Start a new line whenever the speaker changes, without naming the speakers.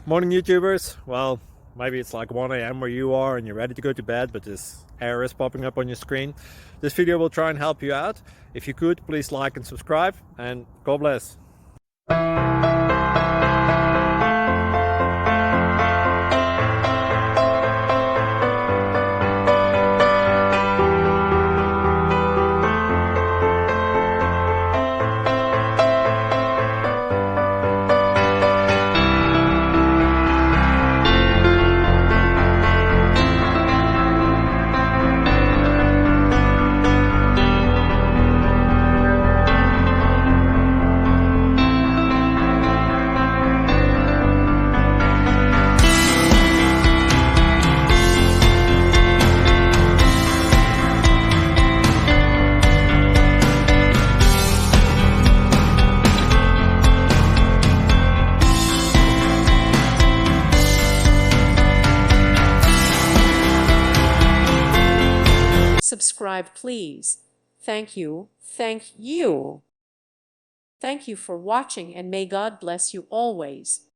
Morning, YouTubers. Well, maybe it's like 1 a.m. where you are and you're ready to go to bed, but this error is popping up on your screen. This video will try and help you out. If you could, please like and subscribe, and God bless.
Subscribe, please. Thank you. Thank you. Thank you for watching, and may God bless you always.